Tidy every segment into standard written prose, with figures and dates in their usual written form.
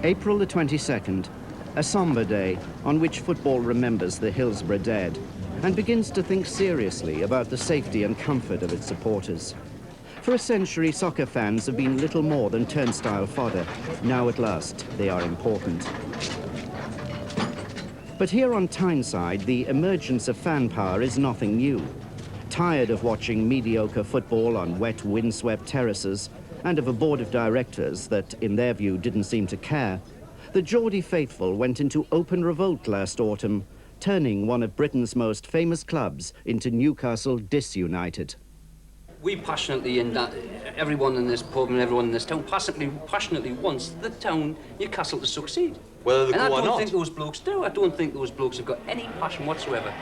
April the 22nd, a sombre day on which football remembers the Hillsborough dead and begins to think seriously about the safety and comfort of its supporters. For a century, soccer fans have been little more than turnstile fodder. Now at last, they are important. But here on Tyneside, the emergence of fan power is nothing new. Tired of watching mediocre football on wet, windswept terraces, and of a board of directors that, in their view, didn't seem to care, the Geordie faithful went into open revolt last autumn, turning one of Britain's most famous clubs into Newcastle Disunited. We passionately, and everyone in this pub and everyone in this town passionately wants the town Newcastle to succeed. Whether they go or not. And I don't think those blokes do. I don't think those blokes have got any passion whatsoever.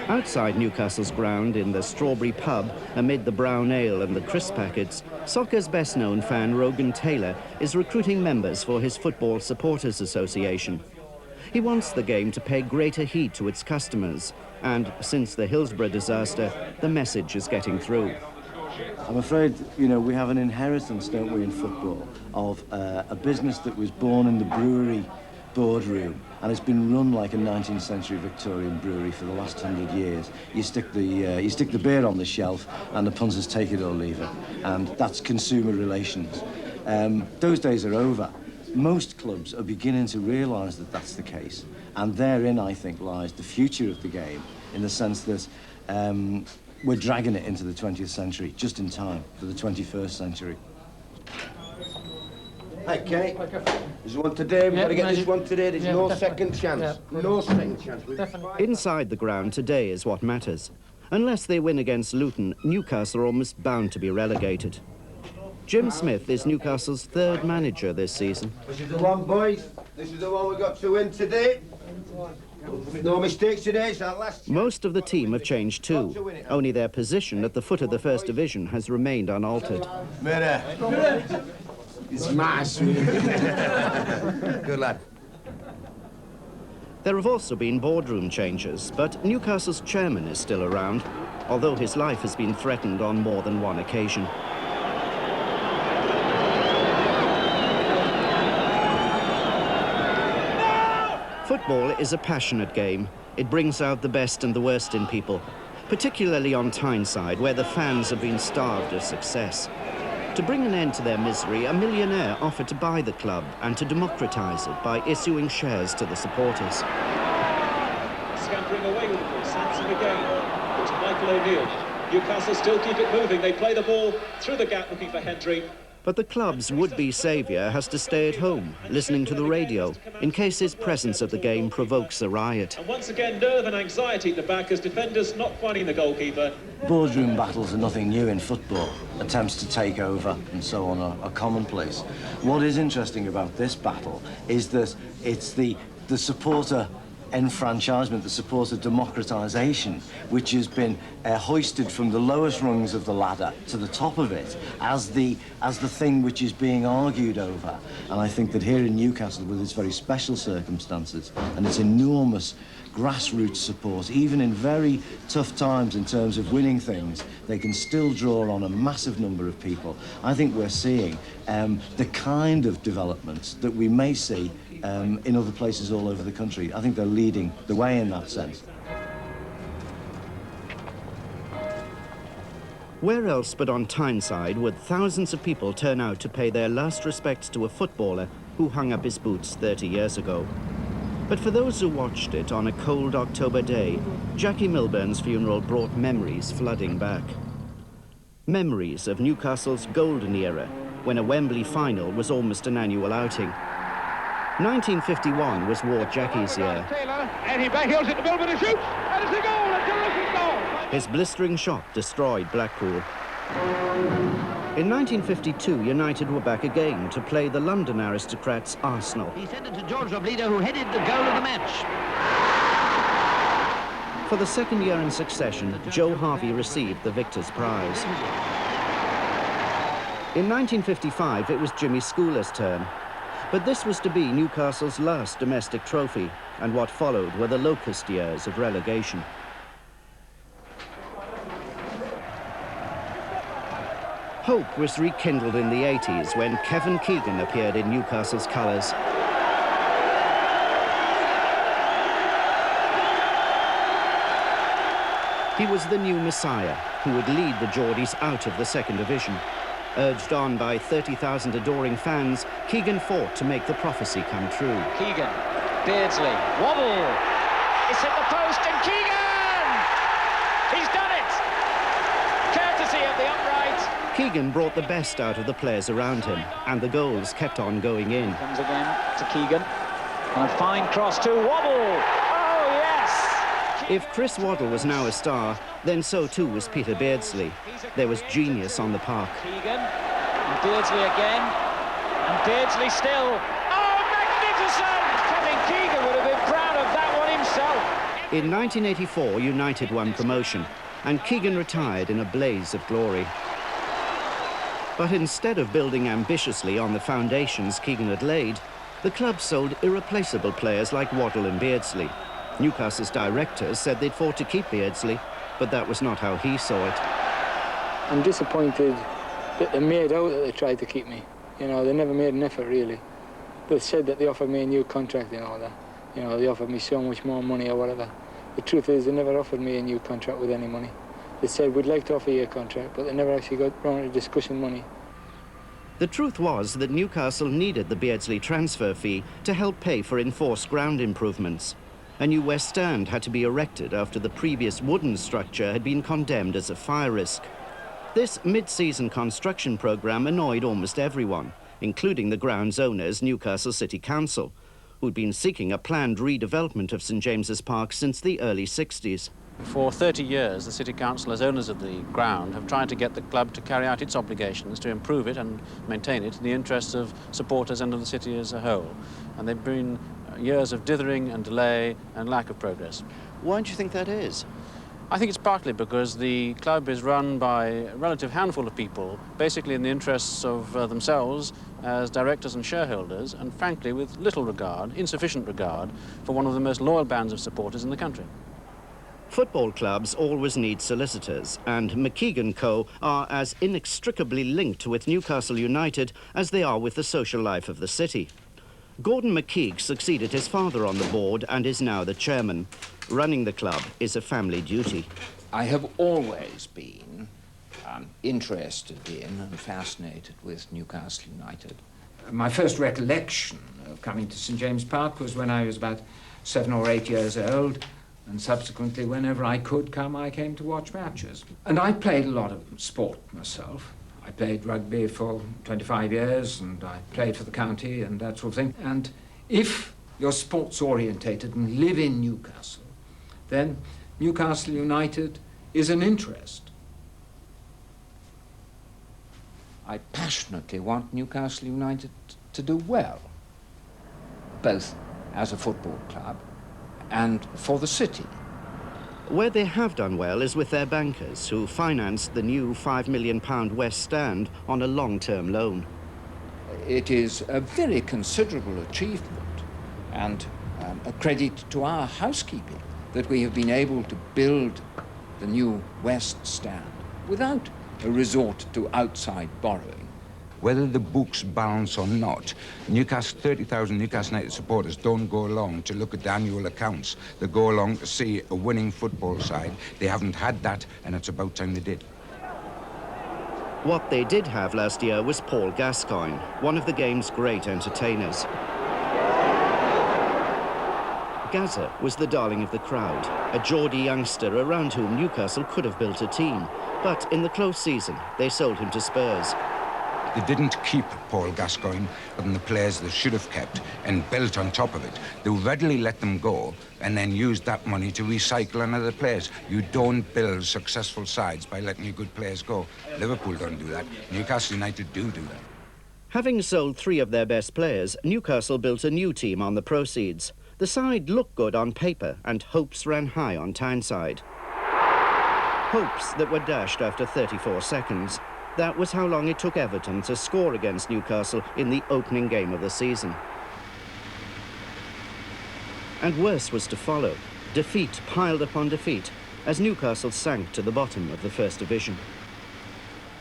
Outside Newcastle's ground, in the Strawberry pub, amid the brown ale and the crisp packets, soccer's best-known fan, Rogan Taylor, is recruiting members for his Football Supporters Association. He wants the game to pay greater heed to its customers, and since the Hillsborough disaster, the message is getting through. I'm afraid, you know, we have an inheritance, don't we, in football, of a business that was born in the brewery boardroom, and it's been run like a 19th century Victorian brewery for the last 100 years. You stick the beer on the shelf, and the punters take it or leave it, and that's consumer relations. Those days are over. Most clubs are beginning to realise that that's the case, and therein, I think, lies the future of the game, in the sense that we're dragging it into the 20th century, just in time for the 21st century. Hey, Kenny, there's one today. We've got to get this one today. There's no second chance. No second chance. Inside the ground today is what matters. Unless they win against Luton, Newcastle are almost bound to be relegated. Jim Smith is Newcastle's third manager this season. This is the one, boys. This is the one we got to win today. No mistakes today. It's our last chance. Most of the team have changed too. Only their position at the foot of the First Division has remained unaltered. It's mass. Good lad. There have also been boardroom changes, but Newcastle's chairman is still around, although his life has been threatened on more than one occasion. Football is a passionate game. It brings out the best and the worst in people, particularly on Tyneside, where the fans have been starved of success. To bring an end to their misery, a millionaire offered to buy the club and to democratise it by issuing shares to the supporters. Scampering away with the ball, Sanson again to Michael O'Neill. Newcastle still keep it moving. They play the ball through the gap looking for Hendry. But the club's would-be saviour has to stay at home, listening to the radio, in case his presence at the game provokes a riot. And once again, nerve and anxiety at the back as defenders not finding the goalkeeper. Boardroom battles are nothing new in football. Attempts to take over and so on are commonplace. What is interesting about this battle is that it's the supporter enfranchisement, the supporter democratisation, which has been hoisted from the lowest rungs of the ladder to the top of it as the thing which is being argued over. And I think that here in Newcastle, with its very special circumstances and its enormous grassroots support, even in very tough times in terms of winning things, they can still draw on a massive number of people. I think we're seeing the kind of developments that we may see in other places all over the country. I think they're leading the way in that sense. Where else but on Tyneside would thousands of people turn out to pay their last respects to a footballer who hung up his boots 30 years ago? But for those who watched it on a cold October day, Jackie Milburn's funeral brought memories flooding back. Memories of Newcastle's golden era, when a Wembley final was almost an annual outing. 1951 was Ward Jackie's year. Taylor, and he backheels it to Milburn and shoots, and it's a goal, a terrific goal. His blistering shot destroyed Blackpool. In 1952, United were back again to play the London aristocrats Arsenal. He sent it to George Robledo, who headed the goal of the match. For the second year in succession, Joe Harvey received the victor's prize. In 1955, it was Jimmy Schooler's turn. But this was to be Newcastle's last domestic trophy, and what followed were the locust years of relegation. Hope was rekindled in the 80s when Kevin Keegan appeared in Newcastle's colours. He was the new messiah who would lead the Geordies out of the second division. Urged on by 30,000 adoring fans, Keegan fought to make the prophecy come true. Keegan, Beardsley, wobble! It's hit the post and Keegan! He's done it! Courtesy of the upright. Keegan brought the best out of the players around him, and the goals kept on going in. Comes again to Keegan. And a fine cross to Wobble! Oh, yes! If Chris Waddle was now a star, then so too was Peter Beardsley. There was genius on the park. Keegan, and Beardsley again, and Beardsley still. Oh, magnificent! Kevin Keegan would have been proud of that one himself. In 1984, United won promotion, and Keegan retired in a blaze of glory. But instead of building ambitiously on the foundations Keegan had laid, the club sold irreplaceable players like Waddle and Beardsley. Newcastle's directors said they'd fought to keep Beardsley, but that was not how he saw it. I'm disappointed that they made out that they tried to keep me. You know, they never made an effort, really. They said that they offered me a new contract and all that. You know, they offered me so much more money or whatever. The truth is, they never offered me a new contract with any money. They said, we'd like to offer you a contract, but they never actually got around to discussing money. The truth was that Newcastle needed the Beardsley transfer fee to help pay for enforced ground improvements. A new West Stand had to be erected after the previous wooden structure had been condemned as a fire risk. This mid-season construction programme annoyed almost everyone, including the grounds owners, Newcastle City Council, who'd been seeking a planned redevelopment of St James's Park since the early 60s. For 30 years, the City Council, as owners of the ground, have tried to get the club to carry out its obligations to improve it and maintain it in the interests of supporters and of the city as a whole. And they've been years of dithering and delay and lack of progress. Why do you think that is? I think it's partly because the club is run by a relative handful of people, basically in the interests of themselves as directors and shareholders, and frankly with little regard, insufficient regard, for one of the most loyal bands of supporters in the country. Football clubs always need solicitors, and McKeegan Co. are as inextricably linked with Newcastle United as they are with the social life of the city. Gordon McKeague succeeded his father on the board and is now the chairman. Running the club is a family duty. I have always been interested in and fascinated with Newcastle United. My first recollection of coming to St James's Park was when I was about 7 or 8 years old, and subsequently, whenever I could come, I came to watch matches. And I played a lot of sport myself. I played rugby for 25 years, and I played for the county and that sort of thing. And if you're sports-orientated and live in Newcastle, then Newcastle United is an interest. I passionately want Newcastle United to do well, both as a football club and for the city. Where they have done well is with their bankers, who financed the new £5 million West Stand on a long-term loan. It is a very considerable achievement and a credit to our housekeeping that we have been able to build the new West Stand without a resort to outside borrowing. Whether the books balance or not, 30,000 Newcastle United supporters don't go along to look at the annual accounts. They go along to see a winning football side. They haven't had that, and it's about time they did. What they did have last year was Paul Gascoigne, one of the game's great entertainers. Gazza was the darling of the crowd, a Geordie youngster around whom Newcastle could have built a team. But in the close season, they sold him to Spurs. They didn't keep Paul Gascoigne, but the players they should have kept and built on top of it. They readily let them go and then used that money to recycle on other players. You don't build successful sides by letting your good players go. Liverpool don't do that. Newcastle United do that. Having sold 3 of their best players, Newcastle built a new team on the proceeds. The side looked good on paper and hopes ran high on Tyneside. Hopes that were dashed after 34 seconds. That was how long it took Everton to score against Newcastle in the opening game of the season. And worse was to follow. Defeat piled upon defeat as Newcastle sank to the bottom of the First Division.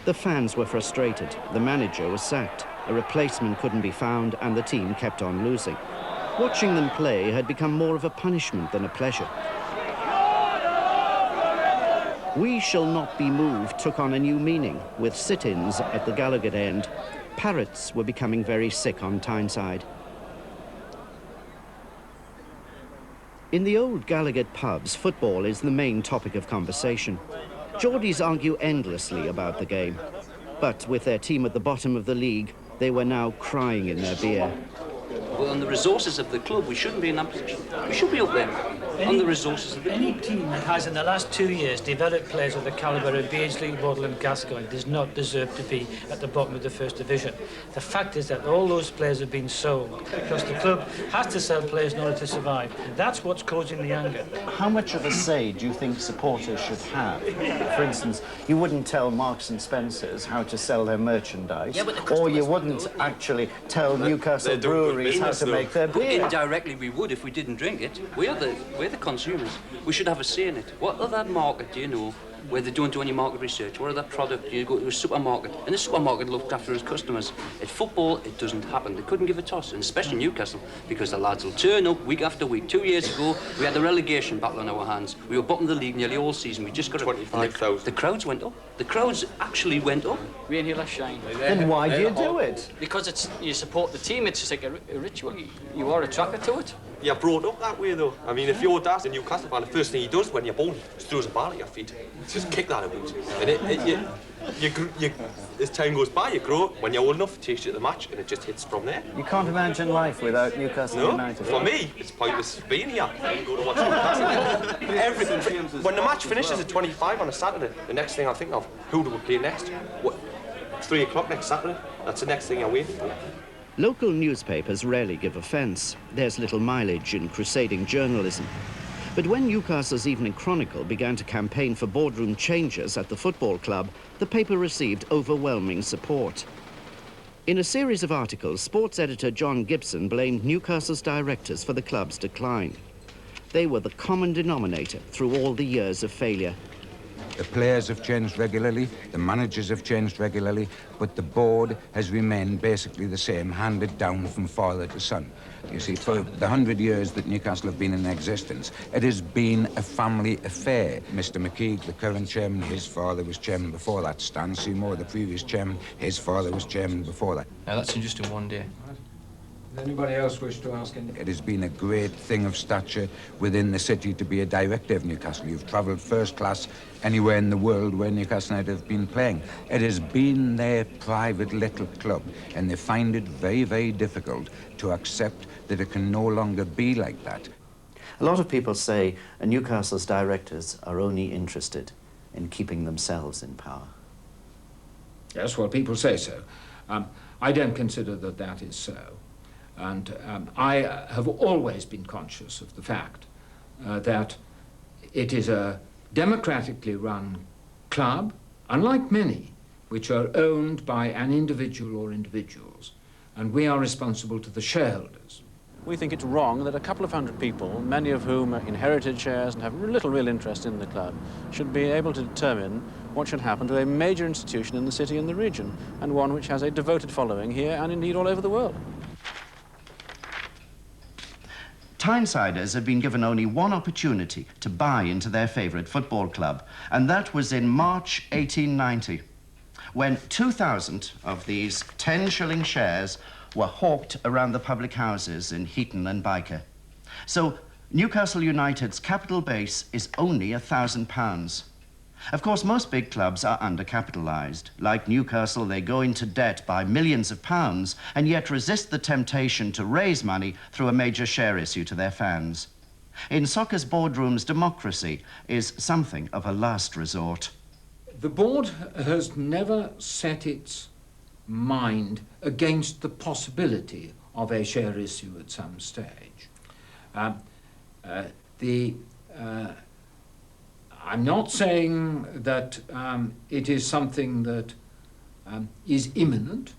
The fans were frustrated, the manager was sacked, a replacement couldn't be found, and the team kept on losing. Watching them play had become more of a punishment than a pleasure. We Shall Not Be Moved took on a new meaning, with sit-ins at the Gallowgate end. Parrots were becoming very sick on Tyneside. In the old Gallowgate pubs, football is the main topic of conversation. Geordies argue endlessly about the game, but with their team at the bottom of the league, they were now crying in their beer. Well, on the resources of the club, we shouldn't be in that position. We should be up there on the resources of the club. Any team that has, in the last 2 years, developed players of the calibre of Beardsley, Waddle and Gascoigne does not deserve to be at the bottom of the First Division. The fact is that all those players have been sold because the club has to sell players in order to survive. That's what's causing the anger. How much of a say do you think supporters should have? For instance, you wouldn't tell Marks and Spencer's how to sell their merchandise, or you wouldn't actually tell Newcastle breweries how to make their beer. Indirectly, we would if we didn't drink it. We're the consumers. We should have a say in it. What other market do you know where they don't do any market research? What other product? You go to a supermarket, and the supermarket looked after its customers. At football, it doesn't happen. They couldn't give a toss, and especially Newcastle, because the lads will turn up week after week. 2 years ago, we had the relegation battle on our hands. We were bottom of the league nearly all season. We just got 25,000. The crowds went up. The crowds actually went up. We ain't here last shine. Then why do you do it? Because you support the team. It's just like a ritual. You are attracted to it. You're brought up that way, though. I mean, if your dad's a Newcastle fan, the first thing he does when you're born is throws a ball at your feet. Just kick that about. And as time goes by, you grow up. When you're old enough, it takes you to the match, and it just hits from there. You can't imagine life without Newcastle United. For me, it's pointless being here. I go to watch Newcastle. When the match finishes at 25 on a Saturday, the next thing I think of, who do we play next? What? 3 o'clock next Saturday. That's the next thing I'm waiting for. Local newspapers rarely give offence. There's little mileage in crusading journalism. But when Newcastle's Evening Chronicle began to campaign for boardroom changes at the football club, the paper received overwhelming support. In a series of articles, sports editor John Gibson blamed Newcastle's directors for the club's decline. They were the common denominator through all the years of failure. The players have changed regularly, the managers have changed regularly, but the board has remained basically the same, handed down from father to son. You see, for the 100 years that Newcastle have been in existence, it has been a family affair. Mr. McKeague, the current chairman, his father was chairman before that. Stan Seymour, the previous chairman, his father was chairman before that. Now, that's in just in one day. Does anybody else wish to ask anything? It has been a great thing of stature within the city to be a director of Newcastle. You've travelled first class anywhere in the world where Newcastle United have been playing. It has been their private little club, and they find it very, very difficult to accept that it can no longer be like that. A lot of people say Newcastle's directors are only interested in keeping themselves in power. Yes, well, people say so. I don't consider that that is so. And I have always been conscious of the fact that it is a democratically run club, unlike many, which are owned by an individual or individuals, and we are responsible to the shareholders. We think it's wrong that a couple of hundred people, many of whom inherited shares and have little real interest in the club, should be able to determine what should happen to a major institution in the city and the region, and one which has a devoted following here and indeed all over the world. Tynesiders had been given only one opportunity to buy into their favourite football club, and that was in March 1890, when 2,000 of these 10-shilling shares were hawked around the public houses in Heaton and Byker. So Newcastle United's capital base is only £1,000. Of course, most big clubs are undercapitalised. Like Newcastle, they go into debt by millions of pounds and yet resist the temptation to raise money through a major share issue to their fans. In soccer's boardrooms, democracy is something of a last resort. The board has never set its mind against the possibility of a share issue at some stage. I'm not saying that it is something that is imminent,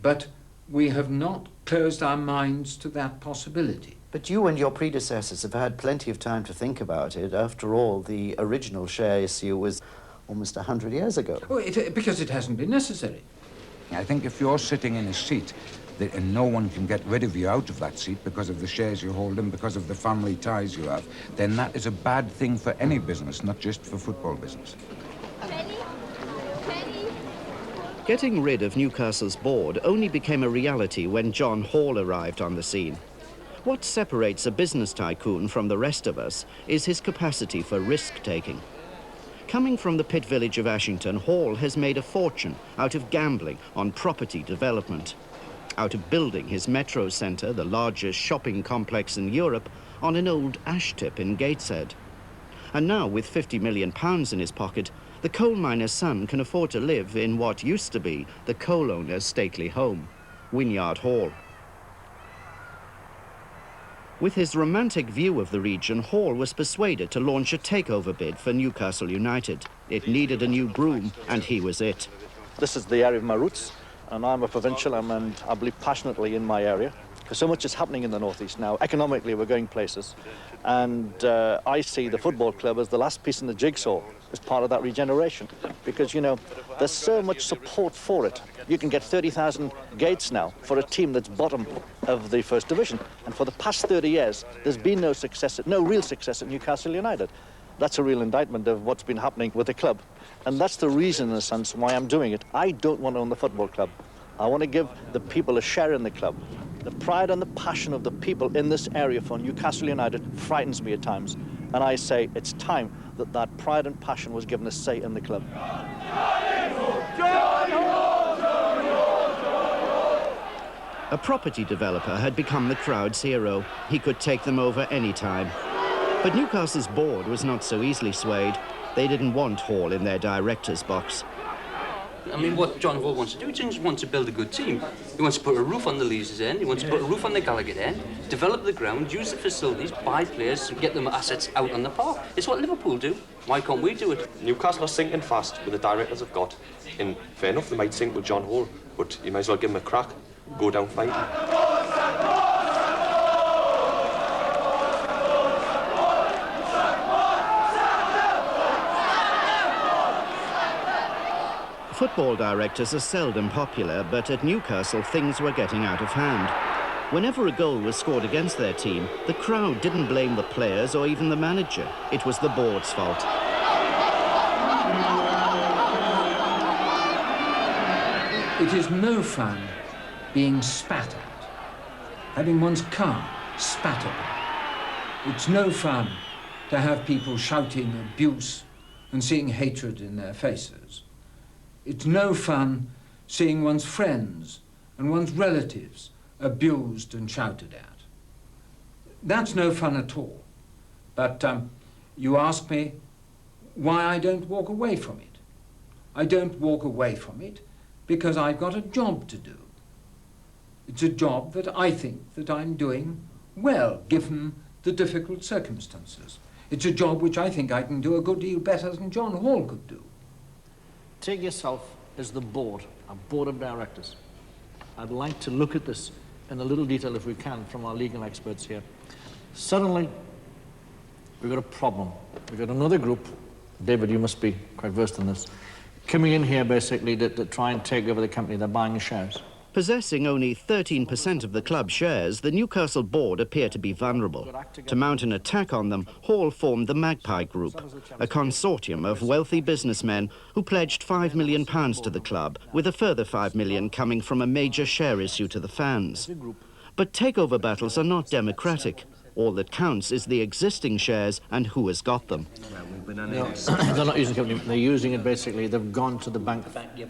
but we have not closed our minds to that possibility. But you and your predecessors have had plenty of time to think about it. After all, the original share issue was almost 100 years ago. Oh, because it hasn't been necessary. I think if you're sitting in a seat and no one can get rid of you out of that seat because of the shares you hold and because of the family ties you have, then that is a bad thing for any business, not just for football business. Getting rid of Newcastle's board only became a reality when John Hall arrived on the scene. What separates a business tycoon from the rest of us is his capacity for risk-taking. Coming from the pit village of Ashington, Hall has made a fortune out of gambling on property development, out of building his Metro Centre, the largest shopping complex in Europe, on an old ash tip in Gateshead. And now, with £50 million in his pocket, the coal miner's son can afford to live in what used to be the coal owner's stately home, Wynyard Hall. With his romantic view of the region, Hall was persuaded to launch a takeover bid for Newcastle United. It needed a new broom, and he was it. This is the area of my roots, and I'm a provincial, and I believe passionately in my area, because so much is happening in the northeast now. Economically, we're going places, and I see the football club as the last piece in the jigsaw as part of that regeneration, because, you know, there's so much support for it. You can get 30,000 gates now for a team that's bottom of the First Division, and for the past 30 years, there's been no real success at Newcastle United. That's a real indictment of what's been happening with the club, and that's the reason, in a sense, why I'm doing it. I don't want to own the football club. I want to give the people a share in the club. The pride and the passion of the people in this area for Newcastle United frightens me at times, and I say it's time that that pride and passion was given a say in the club. A property developer had become the crowd's hero. He could take them over any time. But Newcastle's board was not so easily swayed. They didn't want Hall in their director's box. I mean, what John Hall wants to do, he just wants to build a good team. He wants to put a roof on the Leazes end, he wants to put a roof on the Gallagher end, develop the ground, use the facilities, buy players, and get them assets out on the park. It's what Liverpool do. Why can't we do it? Newcastle are sinking fast with the directors they've got. And fair enough, they might sink with John Hall, but you might as well give them a crack. Go down fighting. Football directors are seldom popular, but at Newcastle things were getting out of hand. Whenever a goal was scored against their team, the crowd didn't blame the players or even the manager. It was the board's fault. It is no fun being spat at, having one's car spat at. It's no fun to have people shouting abuse and seeing hatred in their faces. It's no fun seeing one's friends and one's relatives abused and shouted at. That's no fun at all. But you ask me why I don't walk away from it. I don't walk away from it because I've got a job to do. It's a job that I think that I'm doing well, given the difficult circumstances. It's a job which I think I can do a good deal better than John Hall could do. Take yourself as the board, a board of directors. I'd like to look at this in a little detail, if we can, from our legal experts here. Suddenly, we've got a problem. We've got another group, David, you must be quite versed in this, coming in here basically to try and take over the company. They're buying shares. Possessing only 13% of the club shares, the Newcastle board appear to be vulnerable. To mount an attack on them, Hall formed the Magpie Group, a consortium of wealthy businessmen who pledged £5 million to the club, with a further £5 million coming from a major share issue to the fans. But takeover battles are not democratic. All that counts is the existing shares and who has got them. No, they're not using the company, they're using it basically, they've gone to the bank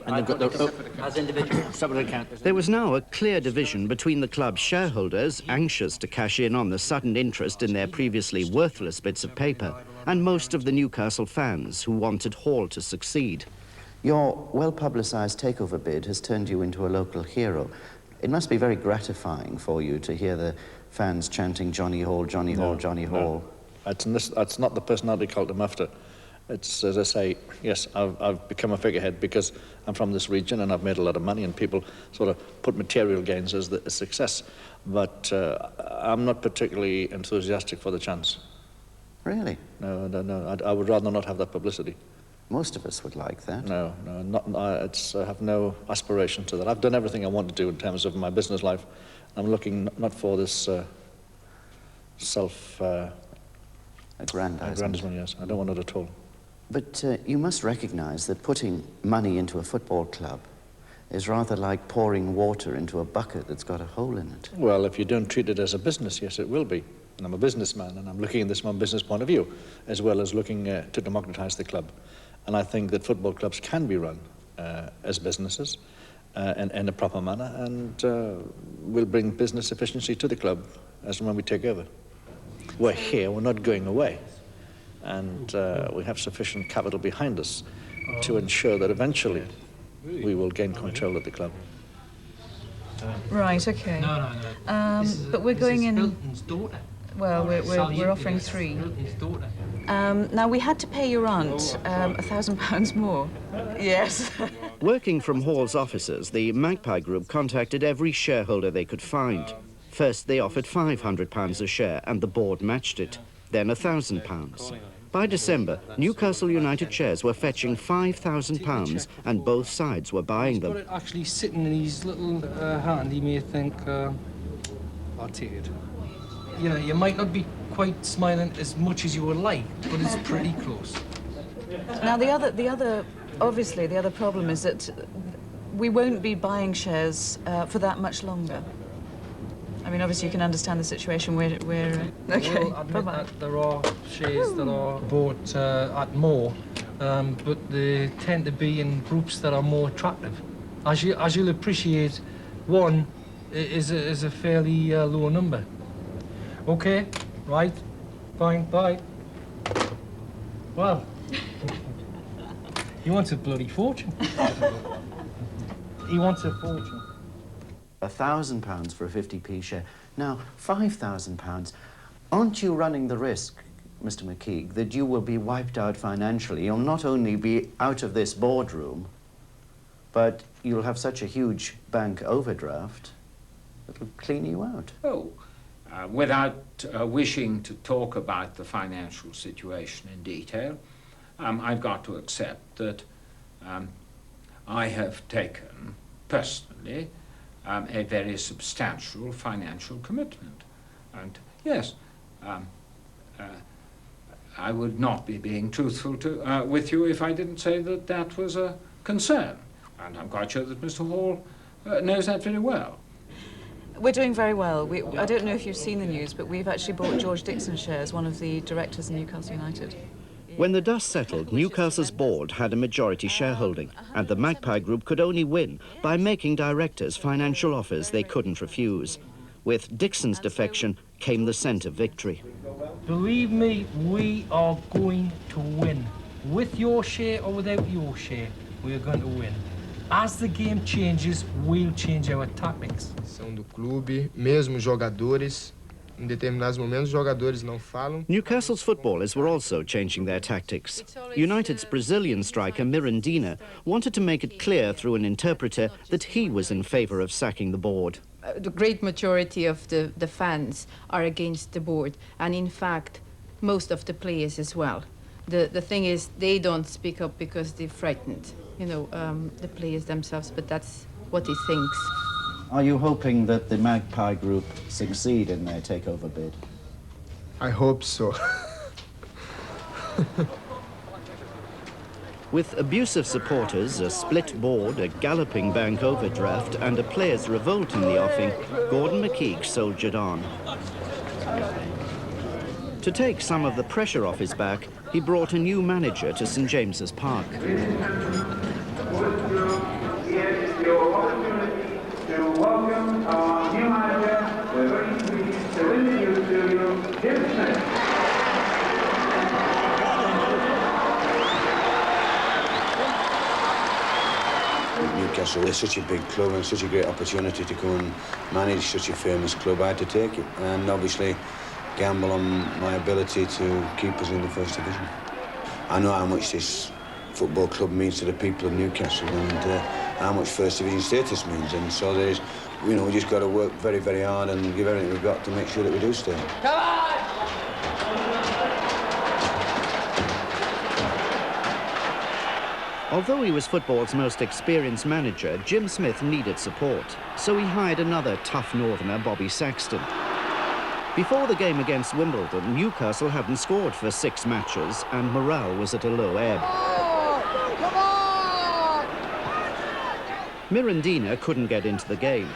and they've got their as individual separate account. There was now a clear division between the club's shareholders, anxious to cash in on the sudden interest in their previously worthless bits of paper, and most of the Newcastle fans who wanted Hall to succeed. Your well-publicised takeover bid has turned you into a local hero. It must be very gratifying for you to hear the fans chanting Johnny Hall, Johnny Hall, Johnny Hall. That's not the personality cult I'm after. It's, as I say, yes, I've become a figurehead because I'm from this region and I've made a lot of money and people sort of put material gains as a success. But I'm not particularly enthusiastic for the chance. Really? No. I would rather not have that publicity. Most of us would like that. No, I have no aspiration to that. I've done everything I want to do in terms of my business life. I'm looking not for this aggrandizement, yes. I don't want it at all. But you must recognize that putting money into a football club is rather like pouring water into a bucket that's got a hole in it. Well, if you don't treat it as a business, yes, it will be. And I'm a businessman, and I'm looking at this from a business point of view, as well as looking to democratize the club. And I think that football clubs can be run as businesses in a proper manner, and will bring business efficiency to the club as and when we take over. We're here, we're not going away. And we have sufficient capital behind us to ensure that eventually we will gain control of the club. Right, okay. No. But we're going in... Hilton's daughter. Well, we're offering 3. Hilton's daughter. Now, we had to pay your aunt £1,000 more. Yes. Working from Hall's offices, the Magpie Group contacted every shareholder they could find. First, they offered £500 a share, and the board matched it. Then £1,000. By December, Newcastle United shares were fetching £5,000, and both sides were buying them. He's got it actually sitting in his little hand. He may think, I'll take it. You know, you might not be quite smiling as much as you would like, but it's pretty close. Now, the other problem is that we won't be buying shares for that much longer. I mean, obviously, you can understand the situation where okay, well, admit that there are shares that are bought at more, but they tend to be in groups that are more attractive. As you'll appreciate, 1 is a fairly low number. Okay, right, fine, bye. Well, he wants a bloody fortune. He wants a fortune. £1,000 for a 50p share. Now, £5,000. Aren't you running the risk, Mr. McKeague, that you will be wiped out financially? You'll not only be out of this boardroom, but you'll have such a huge bank overdraft, it'll clean you out. Oh, without wishing to talk about the financial situation in detail, I've got to accept that I have taken, personally, a very substantial financial commitment. And yes, I would not be being truthful with you if I didn't say that that was a concern. And I'm quite sure that Mr. Hall knows that very well. We're doing very well. I don't know if you've seen the news, but we've actually bought George Dixon shares, one of the directors in Newcastle United. When the dust settled, Newcastle's board had a majority shareholding, and the Magpie Group could only win by making directors financial offers they couldn't refuse. With Dixon's defection came the scent of victory. Believe me, we are going to win. With your share or without your share, we are going to win. As the game changes, we'll change our tactics. São do clube, mesmo jogadores. Em determinados momentos, jogadores não falam. Newcastle's footballers were also changing their tactics. United's Brazilian striker Mirandina wanted to make it clear through an interpreter that he was in favour of sacking the board. The great majority of the fans are against the board, and in fact, most of the players as well. The thing is, they don't speak up because they're frightened, you know, the players themselves, but that's what he thinks. Are you hoping that the Magpie Group succeed in their takeover bid? I hope so. With abusive supporters, a split board, a galloping bank overdraft, and a players' revolt in the offing, Gordon McKeague soldiered on. To take some of the pressure off his back, he brought a new manager to St James's Park. To welcome our new manager, we're very pleased to introduce to you Jim Smith. Newcastle is such a big club and such a great opportunity to come and manage such a famous club. I had to take it and obviously gamble on my ability to keep us in the First Division. I know how much this football club means to the people of Newcastle and how much First Division status means, and so there's, you know, we just got to work very, very hard and give everything we've got to make sure that we do stay. Come on! Although he was football's most experienced manager, Jim Smith needed support, so he hired another tough northerner, Bobby Saxton. Before the game against Wimbledon, Newcastle hadn't scored for 6 matches and morale was at a low ebb. Come on! Mirandina couldn't get into the game,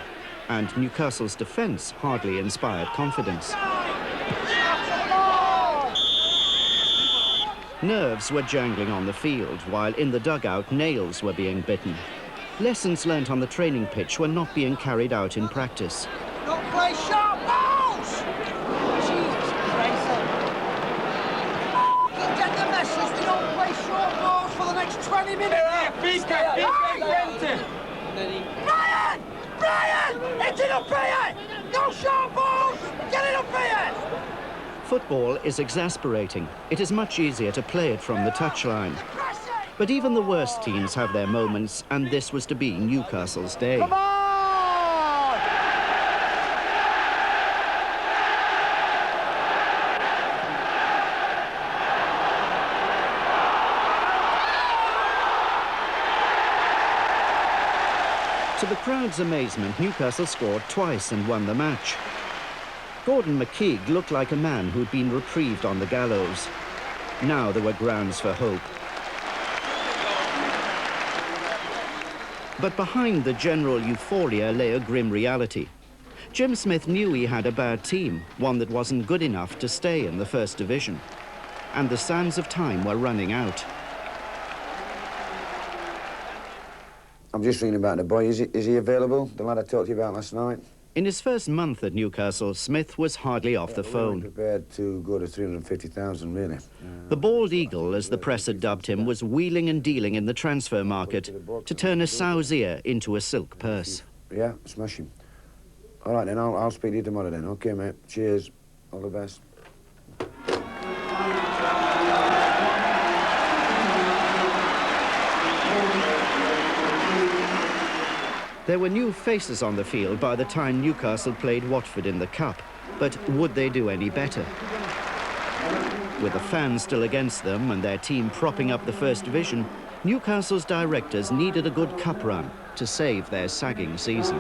and Newcastle's defence hardly inspired confidence. Nerves were jangling on the field, while in the dugout nails were being bitten. Lessons learnt on the training pitch were not being carried out in practice. Don't play sharp balls! Jesus Christ. You get the message, we don't play short balls for the next 20 minutes. Brian! Brian! It's it up here! No short balls! Get it up here! Football is exasperating. It is much easier to play it from the touchline. But even the worst teams have their moments, and this was to be Newcastle's day. Come on! To the crowd's amazement, Newcastle scored twice and won the match. Gordon McKeague looked like a man who'd been reprieved on the gallows. Now there were grounds for hope. But behind the general euphoria lay a grim reality. Jim Smith knew he had a bad team, one that wasn't good enough to stay in the First Division. And the sands of time were running out. I'm just thinking about the boy. Is he available? The lad I talked to you about last night? In his first month at Newcastle, Smith was hardly off the phone. Prepared to go to 350,000, really. The bald eagle, as the press had dubbed him, was wheeling and dealing in the transfer market to turn a sow's ear into a silk purse. Yeah, smash him. All right, then, I'll speak to you tomorrow, then. OK, mate. Cheers. All the best. There were new faces on the field by the time Newcastle played Watford in the Cup, but would they do any better? With the fans still against them and their team propping up the First Division, Newcastle's directors needed a good cup run to save their sagging season.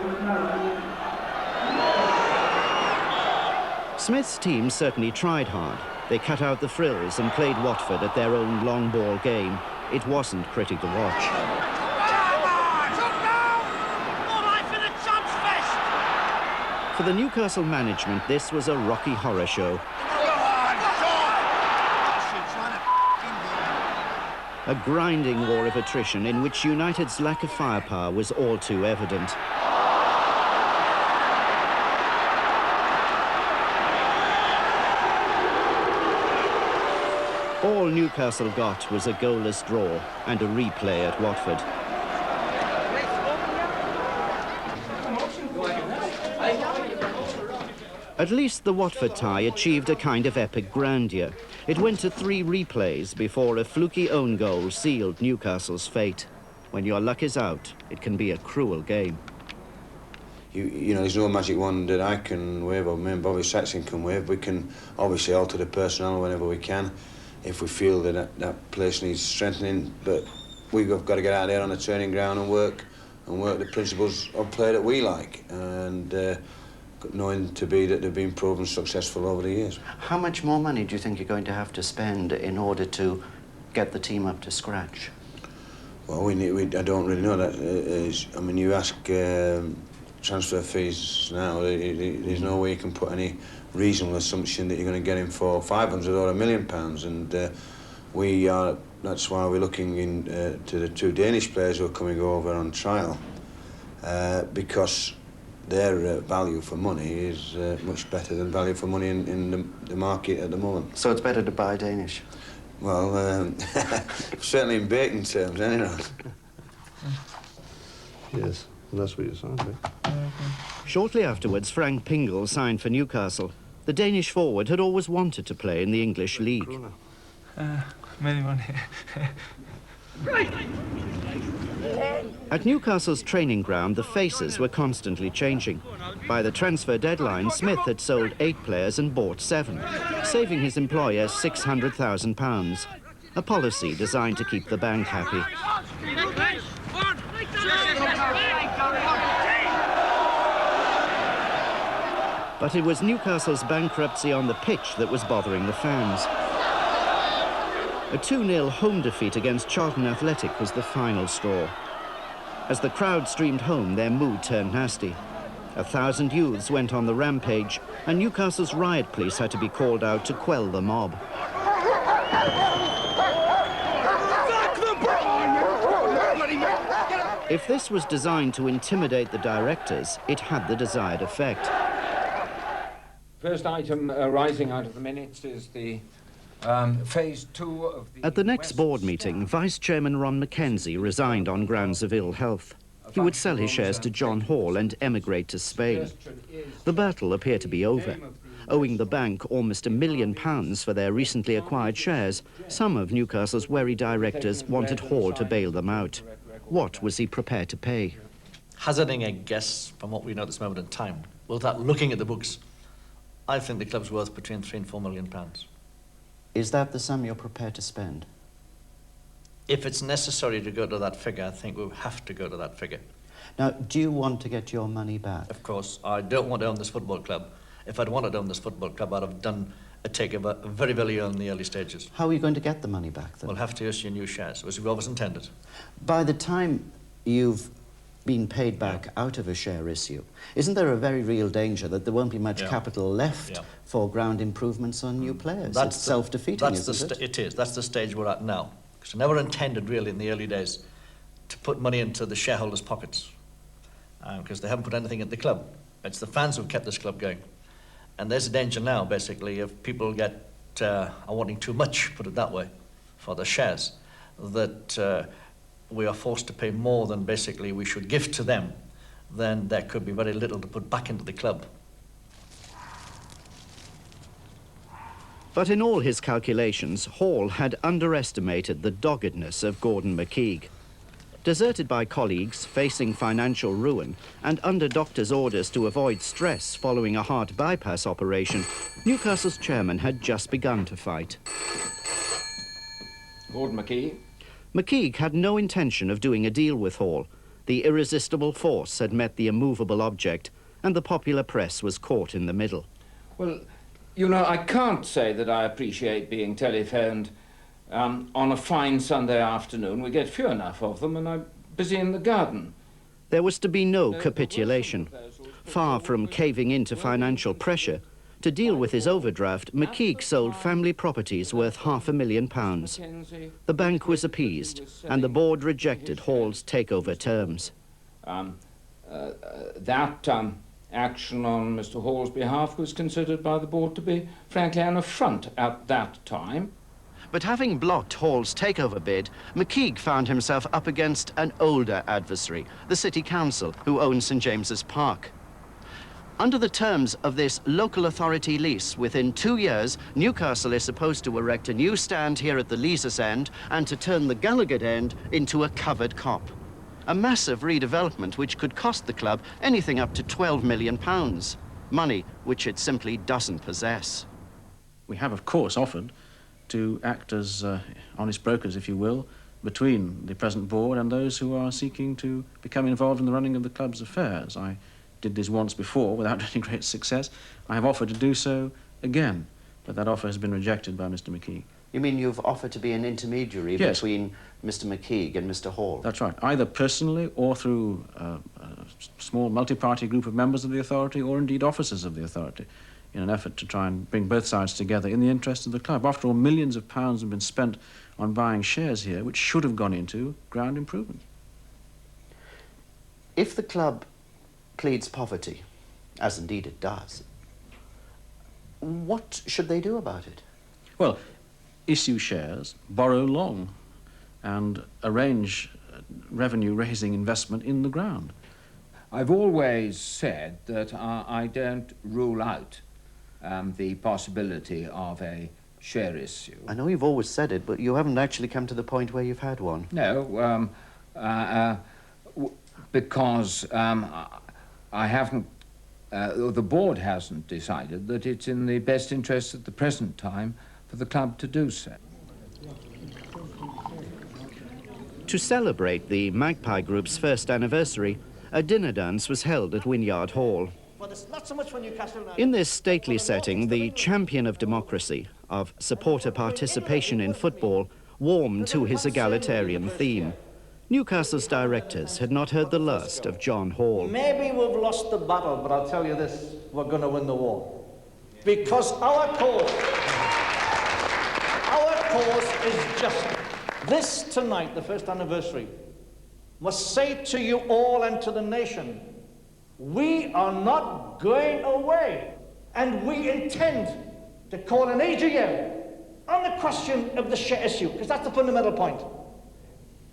Smith's team certainly tried hard. They cut out the frills and played Watford at their own long ball game. It wasn't pretty to watch. For the Newcastle management, this was a Rocky Horror show. A grinding war of attrition in which United's lack of firepower was all too evident. All Newcastle got was a goalless draw and a replay at Watford. At least the Watford tie achieved a kind of epic grandeur. It went to 3 replays before a fluky own goal sealed Newcastle's fate. When your luck is out, it can be a cruel game. You know, there's no magic wand that I can wave or me and Bobby Saxton can wave. We can obviously alter the personnel whenever we can, if we feel that place needs strengthening. But we've got to get out there on the training ground and work the principles of play that we like. And knowing that they've been proven successful over the years. How much more money do you think you're going to have to spend in order to get the team up to scratch? Well, I don't really know that. I mean, you ask transfer fees now, there's no way you can put any reasonable assumption that you're going to get him for 500 or £1 million, and that's why we're looking to the 2 Danish players who are coming over on trial, because their value for money is much better than value for money in the market at the moment. So it's better to buy Danish? Well, certainly in bacon terms, anyway. Yes, and that's what you're saying. Shortly afterwards, Frank Pingle signed for Newcastle. The Danish forward had always wanted to play in the English league. Many money. At Newcastle's training ground, the faces were constantly changing. By the transfer deadline, Smith had sold 8 players and bought 7, saving his employer £600,000. a policy designed to keep the bank happy. But it was Newcastle's bankruptcy on the pitch that was bothering the fans. A 2-0 home defeat against Charlton Athletic was the final straw. As the crowd streamed home, their mood turned nasty. 1,000 youths went on the rampage, and Newcastle's riot police had to be called out to quell the mob. If this was designed to intimidate the directors, it had the desired effect. First item rising out of the minutes is the phase 2 of the... At the next board meeting, Vice Chairman Ron Mackenzie resigned on grounds of ill health. He would sell his shares to John Hall and emigrate to Spain. The battle appeared to be over. Owing the bank almost £1 million for their recently acquired shares, some of Newcastle's wary directors wanted Hall to bail them out. What was he prepared to pay? Hazarding a guess from what we know at this moment in time, without looking at the books, I think the club's worth between £3 and £4 million. Is that the sum you're prepared to spend? If it's necessary to go to that figure, I think we'll have to go to that figure. Now, do you want to get your money back? Of course. I don't want to own this football club. If I'd wanted to own this football club, I'd have done a takeover very, very early in the early stages. How are you going to get the money back, then? We'll have to issue new shares, as we've always intended. By the time you've been paid back out of a share issue, isn't there a very real danger that there won't be much capital left for ground improvements on new players? It's self-defeating, isn't it? It is. That's the stage we're at now. Because we never intended, really, in the early days, to put money into the shareholders' pockets. Because they haven't put anything in the club. It's the fans who've kept this club going. And there's a danger now, basically, if people are wanting too much, put it that way, for the shares, that we are forced to pay more than basically we should give to them, then there could be very little to put back into the club. But in all his calculations, Hall had underestimated the doggedness of Gordon McKeague. Deserted by colleagues, facing financial ruin, and under doctors' orders to avoid stress following a heart bypass operation, Newcastle's chairman had just begun to fight. Gordon McKeague. McKeague had no intention of doing a deal with Hall. The irresistible force had met the immovable object, and the popular press was caught in the middle. Well, you know, I can't say that I appreciate being telephoned on a fine Sunday afternoon. We get few enough of them, and I'm busy in the garden. There was to be no capitulation. Far from caving in to financial pressure, to deal with his overdraft, McKeague sold family properties worth £500,000. The bank was appeased, and the board rejected Hall's takeover terms. That action on Mr. Hall's behalf was considered by the board to be, frankly, an affront at that time. But having blocked Hall's takeover bid, McKeague found himself up against an older adversary, the City Council, who owns St James's Park. Under the terms of this local authority lease, within 2 years, Newcastle is supposed to erect a new stand here at the Leazes end and to turn the Gallagher end into a covered cop. A massive redevelopment which could cost the club anything up to £12 million, money which it simply doesn't possess. We have, of course, offered to act as honest brokers, if you will, between the present board and those who are seeking to become involved in the running of the club's affairs. I did this once before without any great success. I have offered to do so again, but that offer has been rejected by Mr. McKeague. You mean you've offered to be an intermediary between Mr. McKeague and Mr. Hall? That's right, either personally or through a small multi-party group of members of the authority or indeed officers of the authority, in an effort to try and bring both sides together in the interest of the club. After all, millions of pounds have been spent on buying shares here, which should have gone into ground improvement. If the club pleads poverty, as indeed it does, what should they do about it? Well, issue shares, borrow long, and arrange revenue-raising investment in the ground. I've always said that I don't rule out the possibility of a share issue. I know you've always said it, but you haven't actually come to the point where you've had one. No, because I haven't, the board hasn't decided that it's in the best interest at the present time for the club to do so. To celebrate the Magpie Group's first anniversary, a dinner dance was held at Wynyard Hall. In this stately setting, the champion of democracy, of supporter participation in football, warmed to his egalitarian theme. Newcastle's directors had not heard the last of John Hall. Maybe we've lost the battle, but I'll tell you this, we're going to win the war. Because our cause is just this tonight, the first anniversary, must say to you all and to the nation, we are not going away, and we intend to call an AGM on the question of the share issue, because that's the fundamental point.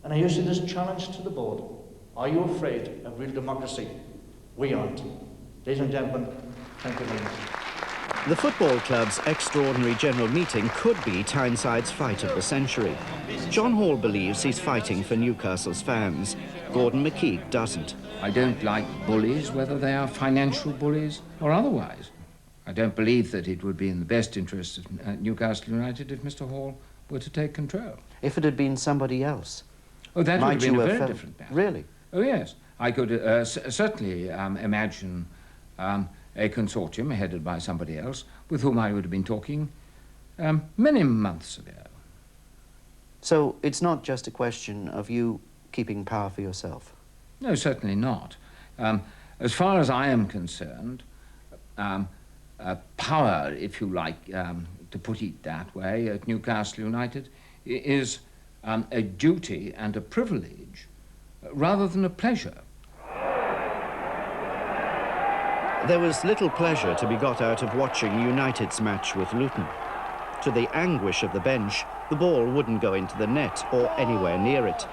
And I issue this challenge to the board. Are you afraid of real democracy? We aren't. Ladies and gentlemen, thank you very much. The football club's extraordinary general meeting could be Tynesyde's fight of the century. John Hall believes he's fighting for Newcastle's fans. Gordon McKeag doesn't. I don't like bullies, whether they are financial bullies or otherwise. I don't believe that it would be in the best interest of Newcastle United if Mr. Hall were to take control. If it had been somebody else? Oh, that would have been a very different matter. Really? Oh, yes. I could certainly imagine a consortium headed by somebody else with whom I would have been talking many months ago. So it's not just a question of you keeping power for yourself? No, certainly not. As far as I am concerned, power, if you like, to put it that way, at Newcastle United is a duty and a privilege rather than a pleasure. There was little pleasure to be got out of watching United's match with Luton. To the anguish of the bench, the ball wouldn't go into the net or anywhere near it,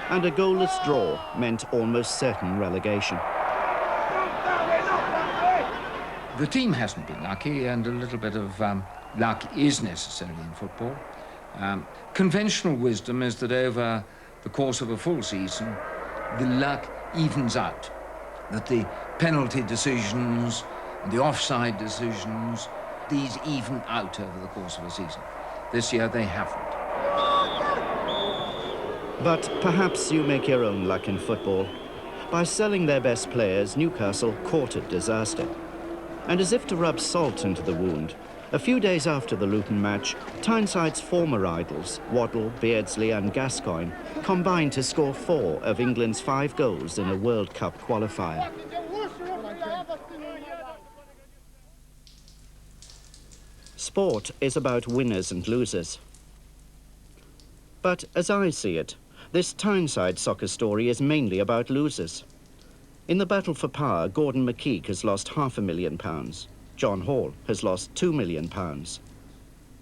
and a goalless draw meant almost certain relegation. The team hasn't been lucky, and a little bit of luck is necessary in football. Conventional wisdom is that over the course of a full season, the luck evens out, that the penalty decisions, the offside decisions, these even out over the course of a season. This year they haven't. But perhaps you make your own luck in football. By selling their best players, Newcastle courted disaster. And as if to rub salt into the wound, a few days after the Luton match, Tyneside's former idols, Waddle, Beardsley and Gascoigne, combined to score 4 of England's 5 goals in a World Cup qualifier. Sport is about winners and losers. But as I see it, this Tyneside soccer story is mainly about losers. In the battle for power, Gordon McKeag has lost £500,000. John Hall has lost £2 million.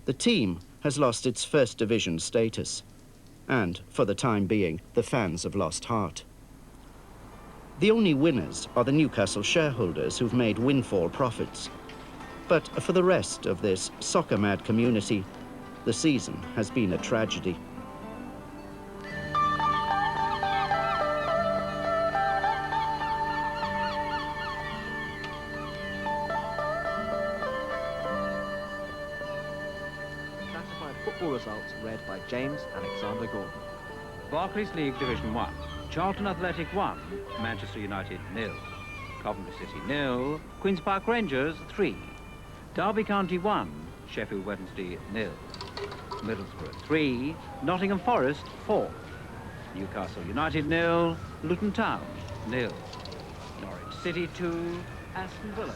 The team has lost its first division status. And, for the time being, the fans have lost heart. The only winners are the Newcastle shareholders who've made windfall profits. But for the rest of this soccer-mad community, the season has been a tragedy. Football results read by James Alexander Gordon. Barclays League Division 1. Charlton Athletic 1, Manchester United 0. Coventry City 0, Queen's Park Rangers 3. Derby County 1, Sheffield Wednesday 0. Middlesbrough 3, Nottingham Forest 4. Newcastle United 0, Luton Town 0. Norwich City 2, Aston Villa